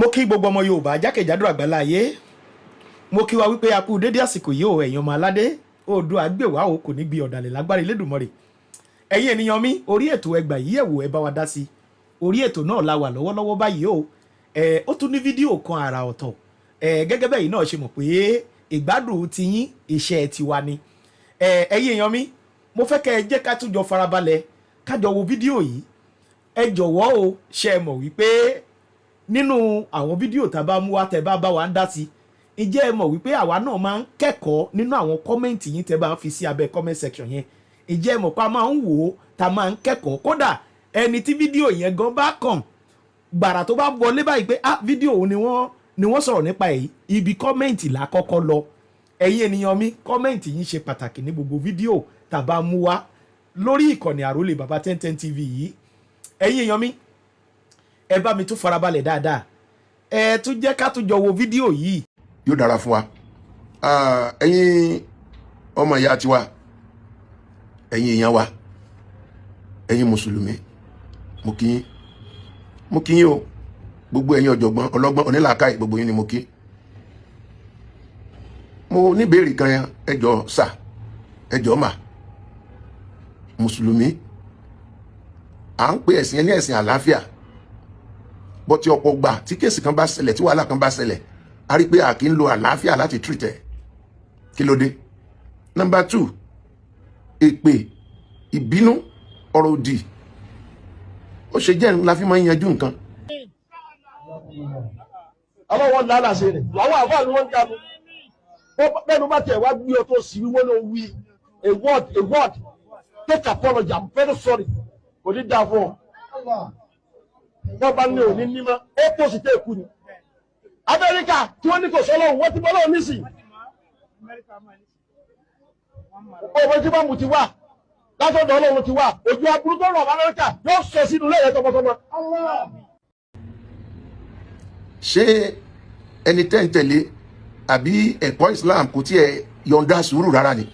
mo kí gbogbo ọmọ Yorùbá jákèjádò àgbáláyé mo kí wa wípé a kú dédé àsìkò yìí o ẹ̀yin ọmọ aládé Oòduà gbèwá o kò ní gbé ọ̀dàlẹ̀ lágbára Elédùmarè ẹ̀yin ènìyàn mi orí ètò ẹgbà yìí ẹ̀wò ẹ bá wa dá sí orí ètò náà la wà lọ́wọ́lọ́wọ́ báyìí o ó tún ní fídíò kan àrà ọ̀tọ̀ gẹ́gẹ́ bẹ́ẹ̀ yìí náà ṣe mọ̀ pé ìgbádùn tiyín iṣẹ́ tiwa ni ẹ̀yin èèyàn mi mo fẹ́ kẹ́ ẹ jẹ́ ká tún jọ farabalẹ̀ ká jọ wo fídíò yìí ẹ jọ̀wọ́ o ṣe mọ̀ wípé nínú àwọn fídíò tá a bá mú wá tẹ́ bá wa ń dá sí ìjẹ́ ẹ mọ̀ wípé àwa náà máa ń kẹ́kọ̀ọ́ nínú àwọn kọ́mẹ́ǹtì yín tẹ́ bá ń fi sí abẹ́ comment section yẹn ìjẹ́ ẹ mọ̀ pa máa ń wò ó tá máa ń kẹ́kọ̀ọ́ kódà ẹni tí fídíò yẹn gan bá kàn gbàrà tó bá wọlé báyìí pé fídíò òun ni wọ́n sọ̀rọ̀ nípa èyí ibi kọ́mẹ́ǹtì là kọ́kọ́ lọ ẹ̀yin ènìyàn mi kọ́mẹ́ǹtì yín ṣe pàtàkì ní gbogbo fídíò tá a bá mú wá lórí ìkànnì àrólé baba 1010 TV yìí ẹ̀yin èèyàn mi ẹ bá mi tún farabalẹ̀ dáadáa ẹ tún jẹ́ ká tún jọ wo fídíò yìí. yóò dára fún wa ẹ̀yin ọmọ ìyá tiwa ẹ̀yin èèyàn wa ẹ̀yin mùsùlùmí mo kí yín o gbogbo ẹ̀yin ọ̀jọ̀gbọ́n ọlọ́gbọ́n onílàákàyè gbogbo yín ni mo kí. mo ní ìbéèrè kan ẹ jọ̀ọ́ sà ẹ jọ̀ọ́ mà mùsùlùmí à ń pè ẹ̀sìn ní ẹ̀sìn àlàáfíà bọ́tí ọ̀pọ̀ gbà tí kéèsì kan bá ṣẹlẹ̀ tí wàhálà kan bá ṣẹlẹ̀ a rí pé a kì í lo àlàáfíà láti treat ẹ̀ kí ló dé. Number 2 èpè ìbínú ọ̀rọ̀ òdì ó ṣe jẹ́ la fi máa ń yanjú nǹkan. ọlọ́wọ́ lálà ṣe rẹ̀ àwọn àfáà ni wọ́n ń jáde bẹ́ẹ̀ ló bá tẹ̀ wá gbé ọ tó sì wí wọ́n ló wí a word take apology I'm very sorry kò ní dáa fún ọ wọ́n bá ní òní nímọ̀ ó pò sí tẹ́ẹ̀kú ni Amẹ́ríkà tí wọ́n ní kò sọ́lọ́ wọ́n ti bọ́lọ́ nísìn owó tí bá mu ti wà látọ̀dọ̀ Ọlọ́run ti wà ojú aburú tó rọ̀ Amẹ́ríkà yóò sọ sínú lẹ́yìn tọmọtọmọ. ṣé ẹni tẹ́ ń tẹ̀lé àbí ẹ̀kọ́ Islam kò tiẹ̀ yọ̀ǹda sùúrù rárá ni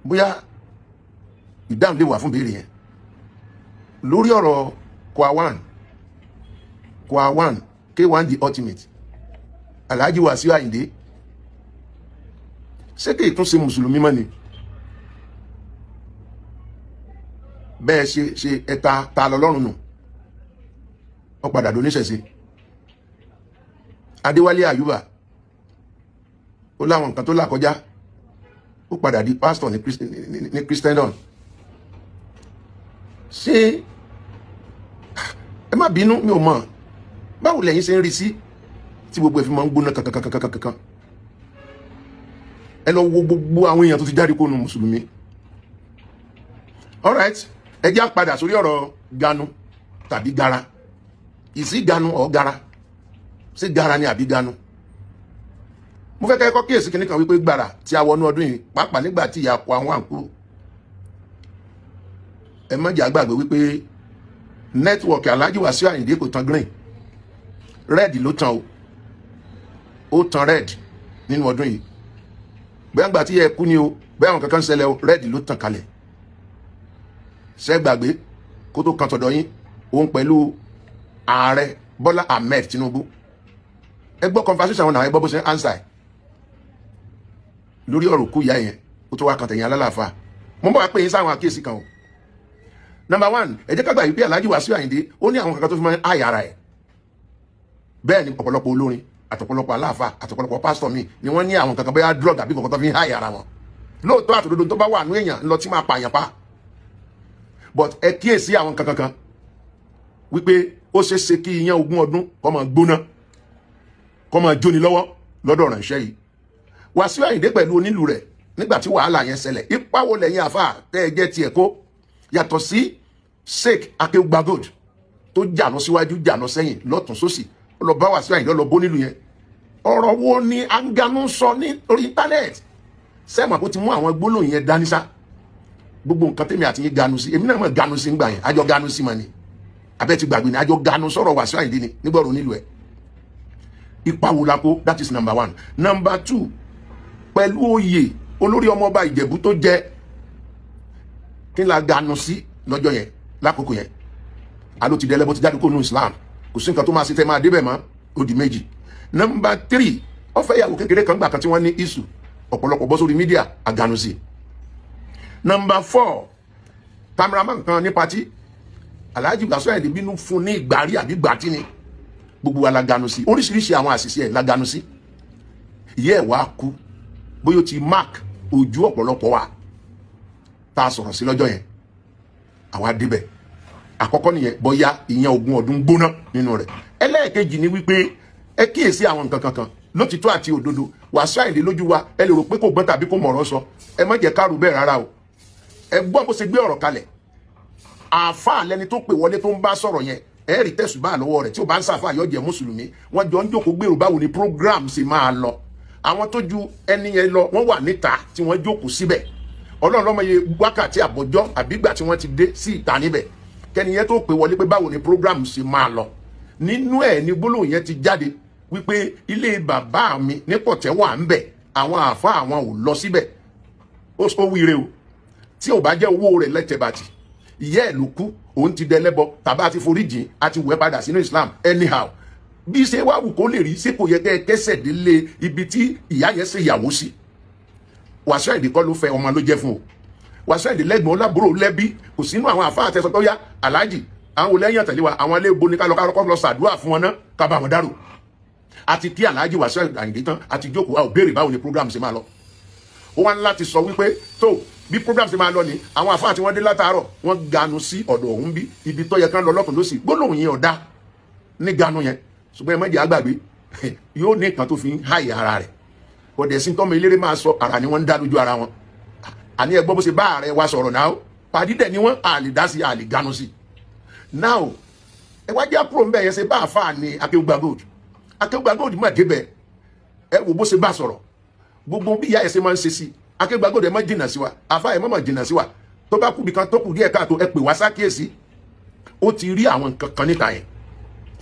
bóyá ìdáhùn lè wà fún ìbéèrè yẹn lórí ọ̀rọ̀ Kwa1 K1 the ultimate Alhaji Wasiu Ayinde ṣé kí ìtún ṣe mùsùlùmí mọ́ ni bẹ́ẹ̀ ṣe ẹ̀ta ta lọ́lọ́run nù ó padà dóníṣẹ̀ṣe Adéwálé Àyùbá ó láwọn nǹkan tó là kọjá ó padà di pastor ní Christendom ṣé ẹ má bínú mi ò mọ̀ báwo lẹ́yìn ṣe ń rí sí tí gbogbo ẹ̀ fi máa ń gbóná kankan ẹ lọ wo gbogbo àwọn èèyàn tó ti jáde kónú mùsùlùmí. Alright ẹ já padà sórí ọ̀rọ̀ Ganu tàbí Gara ìsí Ganu ọ̀ Gara sí Gara ni àbí Ganu. mo fẹ́ kẹ́kọ́ kíyèsí kìnnì kan wípé gbàrà tí a wọnú ọdún yìí pàápàá nígbà tí ìyá kọ àwọn àǹkú ẹ má jà gbàgbé wípé nẹ́tíwọ̀kì Alhaji Wasiu Ayinde kò tan green red ló tan ó tan red nínú ọdún yìí bẹ́ẹ̀ gbà tí ẹ kú ni o bẹ́ẹ̀ àwọn kankan ṣẹlẹ̀ o red ló tan kalẹ̀ ṣẹ́ gbàgbé kó tó kan tọ̀dọ̀ yín òun pẹ̀lú ààrẹ Bọ́lá Ahmed Tinubu ẹ gbọ́ conversation àwọn àwọn ẹgbọ́ bó ṣe ń answer lórí ọ̀rọ̀ kú ìyá yẹn ó tó wá kan tẹ̀yìn alálàáfà mo bọ́ wá pé yín sáwọn àkíyèsí kan o. Number 1 ẹ jẹ́ ká gbà wípé Alhaji Wasiu Ayinde ó ní àwọn kankan tó fi máa ń àyà ara ẹ̀ bẹ́ẹ̀ ni ọ̀pọ̀lọpọ̀ olórin àtọ̀pọ̀lọpọ̀ aláàfà àtọ̀pọ̀lọpọ̀ pásítọ̀ mi ni wọ́n ní àwọn kankan bóyá drug àbí kankan tó fi ń àyà ara wọn lóòótọ́ àtòdodo tó bá wà nú èèyàn ńlọ tí máa pààyàn pa but ẹ kíyèsí àwọn kankan wípé ó ṣeé ṣe kí iyán 20 ọdún kó máa gbóná kó máa jóni lọ́wọ́ lọ́dọ̀ ránṣẹ́ yìí Wasiu Ayinde pẹ̀lú onílù rẹ̀ nígbà tí wàhálà yẹn ṣẹlẹ̀ ipa wo lẹ́yìn àfà tẹ́ ẹ jẹ́ tiẹ̀ kó yàtọ̀ sí Sheikh Akeugba Gold tó jànà síwájú jànà sẹ́yìn lọ́tún sósì ó lọ bá Wasiu Ayinde lọ bó nílùú yẹn ọ̀rọ̀ wo ni Ganu sọ ní orí íńtánẹ́ẹ̀tì sẹ́mà kó ti mú àwọn gbólóhùn yẹn dání sá gbogbo nǹkan tèmi àti yín Ganu sí èmi náà mọ̀ Ganu sí ńgbà yẹn àjọ Ganu sí mọ̀ ni abẹ́ ti gbàgbé ni àjọ Ganu sọ̀rọ̀ Wasiu Ayinde ni nígbọ̀rọ̀ nílùú ẹ̀ ipa wo la kó that is number 1. Number 2 pẹ̀lú oyè olórí ọmọọba Ìjẹ̀bú tó jẹ kí la Ganu sí lọ́jọ́ yẹn lákòókò yẹn alo ti dẹ́lẹ́bọ ti jáde kó nu Islam kò sí nǹkan tó máa ṣe tẹ́ máa débẹ̀ mọ́ ó di méjì. Number 3 ó fẹ́ ìyàwó kékeré kan gbà kan tí wọ́n ní issue ọ̀pọ̀lọpọ̀ bọ́ sórí mídíà àgànù sí. Number 4 cameraman kan ní pati Alhaji Wasiu Ayinde bínú fún ní ìgbàrí àbí gbàtí ni gbogbo wa laganu sí oríṣiríṣi àwọn àṣìṣe ẹ̀ laganu sí. Ìyẹ́ ẹ̀ wá kú bóyá ó ti mark ojú ọ̀pọ̀lọpọ̀ wa tá a sọ̀rọ̀ sí lọ́jọ́ yẹn àwa débẹ̀ àkọ́kọ́ nìyẹn bóyá ìyẹn 20 ọdún gbóná nínú rẹ̀. Ẹlẹ́ẹ̀kejì ni wípé ẹ kíyèsí àwọn nǹkan kankan lótìtọ́ àti òdodo Wasiu Ayinde lójú wa ẹ lè rò pé kò gbọ́n tàbí kò mọ̀rọ̀ sọ ẹ má jẹ́ ká rò bẹ́ẹ̀ rárá o. Ẹ gbọ́ bó ṣe gbé ọ̀rọ̀ kalẹ̀ àáfàá lẹni tó pè wọlé tó ń bá sọ̀rọ̀ yẹn ẹ rí tẹ̀sùbá lọ́wọ́ rẹ̀ tí ó bá ń sàfà yọ jẹ́ mùsùlùmí wọ́n jọ ń jókòó gbèrò báwo ni program ṣe máa lọ. Àwọn tó ju ẹni yẹn lọ wọ́n wà níta tí wọ́n jókòó síbẹ̀ Ọlọ́run ló mọ iye wákàtí àbọ̀jọ́ àbígbà tí wọ́n ti dé sí ìta níbẹ̀ kẹ́ni yẹn tó pè wọlé pé báwo ni program ṣe máa lọ. Nínú ẹ̀ ni gbólóhùn yẹn ti jáde wípé ilé bàbá mi ní Pọ̀tẹ́ wà ń bẹ̀ àwọn àáfàá àwọn ò lọ síbẹ̀ ó wíire o tí ò bá jẹ́ owó rẹ̀ lẹ́tẹ̀bàtì ìyá ẹ̀ ló kú òun ti dẹlẹ́bọ tàbá àti foríjìn àti wẹ̀ padà sínú Islam anyhow bí ṣe wá wù kó lè rí sí kò yẹ kẹ́ ẹ kẹ́sẹ̀ délé ibi tí ìyá yẹn ṣe ìyàwó sí. Wasiu Ayinde kọ́ ló fẹ́ ọmọ ló jẹ́ fún o Wasiu Ayinde lẹ́gbọ̀n lábúrò lẹ́bí kò sínú àwọn àfáà àtẹ̀sọ́ tó yá Alhaji àwọn olẹ́yìn àtẹ̀lé wa àwọn ilé ibo ní kálọ́kọ́ lọ sàdúrà fún wọn náà ká bá wọn dárò àti kí Alhaji Wasiu Ayinde tán àti jókòó wa ò béèrè báwo ni program ṣe máa lọ. Ó wá ní láti sọ wípé tó bí program ṣe máa lọ ní àwọn àfáà tí wọ́n dé látàárọ̀ wọ́n ganu sí ọ̀dọ̀ òun bí ibi tó yẹ kán lọ lọ́kùn lósì gbólóhùn yẹn ọ̀dá ní ganu yẹn ṣùgbọ́n ẹ mọ́jì àgbàgbé yóò ní nǹkan tó fi ń háyè ara rẹ̀ ọ̀dẹ̀ sí tọ́mọ eléré máa sọ ara ni wọ́n ń dá lójú ara wọn àní ẹgbọ́n bó ṣe bá ààrẹ wa sọ̀rọ̀ náà pàdídẹ̀ ni wọ́n àlè dá sí àlè ganu sí. Now ẹ wá jẹ́ àpúrò ń bẹ̀ yẹn ṣe bá àfáà ní Akéwùgbà Gold mọ̀ débẹ̀ ẹ wò bó ṣe bá sọ̀rọ̀ gbogbo bí ìyá ẹ̀ ṣe máa ń ṣe sí Akéwùgbà Gold ẹ má jìnnà sí wa àfáà ẹ má jìnnà sí wa tó bá kú bí kan tó kù díẹ̀ káàtó ẹ pè wá sákìyèsí ó ti rí àwọn nǹkan kan níta yẹn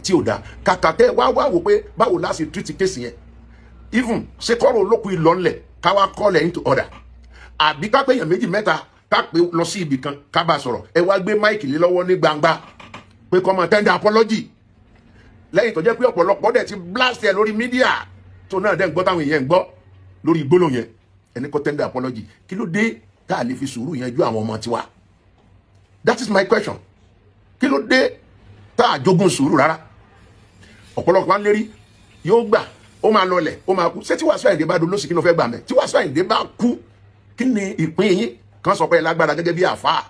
tí ò dáa kàkà tẹ wá wò pé báwo la ṣe treat kéèsì yẹn even ṣe kọ́rọ̀ olókùn ìlọ́nlẹ̀ ká wá call into order àbí ká pé èèyàn méjì mẹ́ta ká pé lọ sí ibì kan ká bá sọ̀rọ̀ ẹ wá gbé máìkì lé lọ́wọ́ ní gbangba pé kó máa tender apology lẹ́yìn tó jẹ́ pé ọ̀pọ̀lọpọ̀ dẹ̀ ti blast ẹ lórí mídíà tó náà dẹ̀ ń gbọ́ táwọn èèyàn ń gbọ́ lórí gbólóhùn yẹn ẹni kó tender apology kí ló dé tá a lè fi sùúrù yanjú àwọn ọmọ tiwa that is my question kí ló dé tá a jogún sùúrù rárá ọ̀pọ̀lọpọ̀ á lérí yóò gbà ó máa lọlẹ̀ ó máa kú ṣé tí Wasiu Ayinde bá dolóṣì kí ló fẹ́ gbà mẹ́ tí Wasiu Ayinde bá kú kí ni ìpín yín kan sọ pé lágbára gẹ́gẹ́ bí àfáà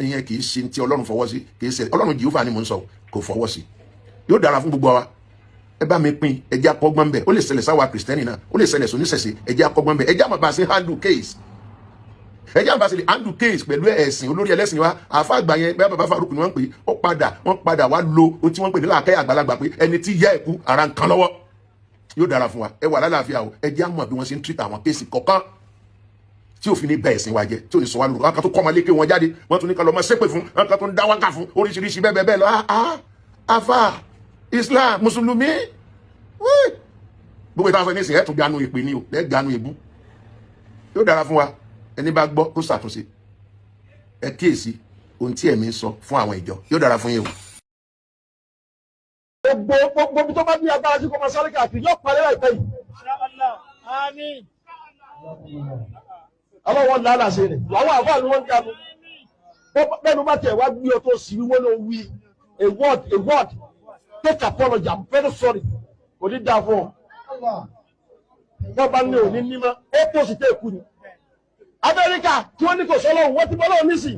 ìyẹn kì í ṣe tí Ọlọ́run fọwọ́ sí kì í ṣe Ọlọ́run Jèhófà ni mò ń sọ kò fọwọ́ sí yóò dára fún gbogbo wa ẹ bá mi pín ẹ jẹ́ akọ́gbọ́n bẹ̀ ó lè ṣẹlẹ̀ sáwà kìrìsìtẹ́nì náà ó lè ṣẹlẹ̀ sóníṣẹ̀ṣe ẹ jẹ́ akọ́gbọ́n bẹ̀ ẹ jẹ́ àmọ́ bá ṣe handle case ẹ jẹ́ àmọ́ bá ṣe handle case pẹ̀lú ẹ̀sìn olórí ẹlẹ́sìn wa àfa àgbà yẹn bẹ́ẹ̀ bàbá Faruk ni wọ́n pè wọ́n padà wá lo ohun tí wọ́n pè ní làákàyè àgbàlagbà pé ẹni tí yá ẹ̀kú ara ń kan lọ́wọ́ yóò dára fún wa ẹ wà lálàáfíà o ẹ jẹ́ àmọ́ bí wọ́n ṣe ń treat àwọn kéèsì kọ̀ọ̀kan tí òfin ní bẹ́ẹ̀ ẹ̀sìn wa jẹ́ tí ò ní sọ wá lóru wọn kan tó kọ́ ọmọ lékè wọn jáde wọn tún ní kan lọ mọ ṣépè fún wọn kan tó ń dá wákà fún oríṣiríṣi bẹ́ẹ̀ bẹ́ẹ̀ lọ afa Islam mùsùlùmí gbogbo ìtàn sọ ní ìsìn ẹ̀ tún ganu ìpè ní o ẹ̀ ganu ìbú yóò dára fún wa ẹni bá gbọ́ kó ṣàtúnṣe ẹ kíyèsí ohun tí ẹ̀mí ń sọ fún àwọn ìjọ yóò dára fún yín o. gbogbo bí tó bá ní agbára sí kó máa sáré káàkiri yóò parí láìpẹ́ yìí. ọlọ́wọ́ lálà ṣe rẹ̀ làwọn àfáà ni wọ́n ń dànù bẹ́ẹ̀ni bá tẹ̀ wá gbé ọ tó sì wíwọ́n ló wí a word take apology I'm very sorry kò ní dáa fún ọ. wọ́n bá ní òní nímọ̀ ó tó sì tẹ́ ẹ̀kú ni. Amẹ́ríkà tí wọ́n ní kò sọ́lọ́hùn wọ́n ti bọ́ lọ́wọ́ nísì.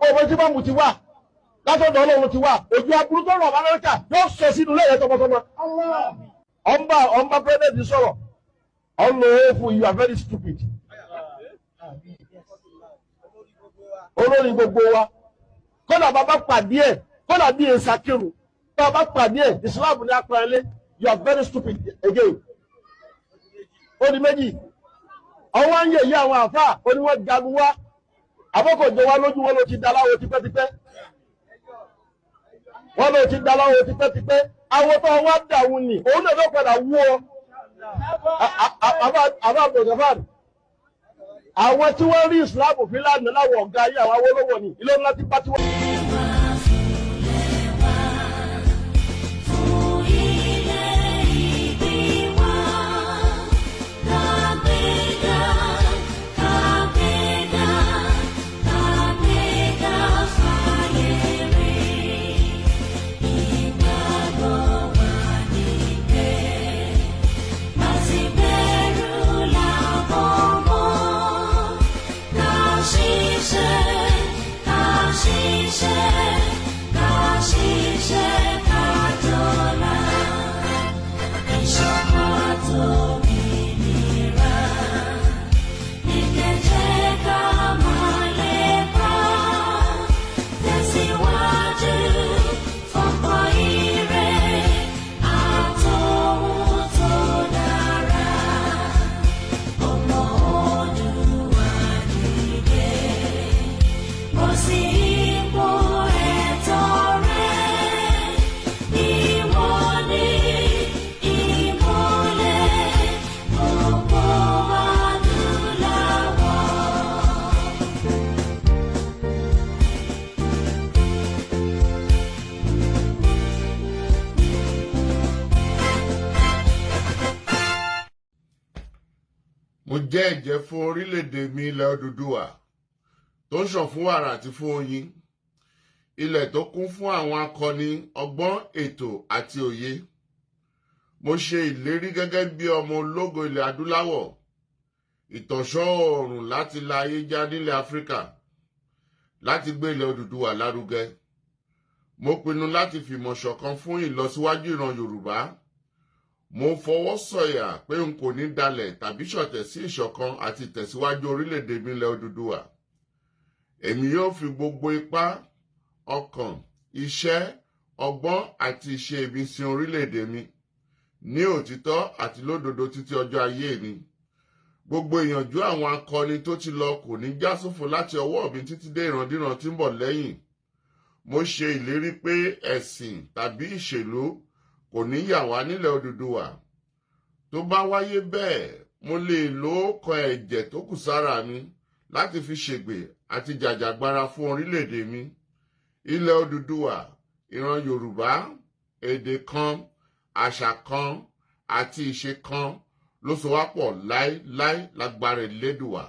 Ọmọ tí bámu ti wà látọ̀dọ̀ Ọlọ́run ti wà ojú aburú tó rọ̀ Amẹ́ríkà yóò sọ sínú lẹ́yìn tọmọtọmọ. Ọmba pẹ́ẹ́dẹ́ẹ̀dì sọ̀rọ̀ ọlọ́ọ̀fù you are very stupid. Olórí gbogbo wa kọ́nà bàbá pàdé ẹ̀ kọ́nà bí èsà kírun bàbá pàdé ẹ̀ Islam ní apẹ̀rẹ̀lẹ̀ you are very stupid again. Ó di méjì ọwọ́ ń yẹ̀yẹ́ àwọn àfáà ó ní wọ́n jagun wá àbọ̀kọ̀ jọ wá lójú wọn ló ti daláwo tipẹ́tipẹ́ wọn ló ti daláwo tipẹ́tipẹ́ àwọn tó wá dàwọn ni òun náà ló padà wú ọ àbá àbọ̀gàfàd àwọn tí wọ́n rí Islam fi lánàá láwọn ọ̀gá ayé àwọn Awólọ́wọ̀ ni ilé ńlá ti bá tí wọ́n. Mo jẹ́ ẹ̀jẹ́ fún orílẹ̀-èdè mi ilẹ̀ Odùduwà tó ń ṣàn fún wàrà àti fún oyin, ilẹ̀ tó kún fún àwọn akọni ọgbọ́n ètò àti òye. Mo ṣe ìlérí gẹ́gẹ́ bí ọmọ ológo ilẹ̀ adúláwọ̀, ìtànṣán oòrùn láti la ayé já nílẹ̀ Áfíríkà, láti gbé ilẹ̀ Odùduwà lárugẹ. Mo pinnu láti fìmọ̀ ṣọ̀kan fún ìlọsíwájú ìran Yorùbá. Mo fọwọ́ sọ̀yà pé n kò ní dalẹ̀ tàbí ṣọ̀tẹ̀ sí ìṣọ̀kan àti ìtẹ̀síwájú orílẹ̀-èdè mi ilẹ̀ Odùduwà. Èmi yóò fi gbogbo ipá, ọkàn, iṣẹ́, ọgbọ́n àti ìṣe mi sin orílẹ̀-èdè mi ní òtítọ́ àti lódodo títí ọjọ́ ayé mi. Gbogbo ìyànjú àwọn akọni tó ti lọ kò ní já sófo láti ọwọ́ mi títí dé ìrandíran tí ń bọ̀ lẹ́yìn. Mo ṣe ìlérí pé ẹ̀sìn tàbí ìṣèlú kò ní yà wá nílẹ̀ Odùduwà. Tó bá wáyé bẹ́ẹ̀, mo lè lo ọkọ̀ ẹ̀jẹ̀ tó kù sára mi láti fi ṣègbè àti jàjàgbara fún orílẹ̀-èdè mi. Ilẹ̀ Odùduwà, ìran Yorùbá, èdè kan, àṣà kan àti ìṣe kan ló so wá pọ̀ láéláé lágbára Elédùwà.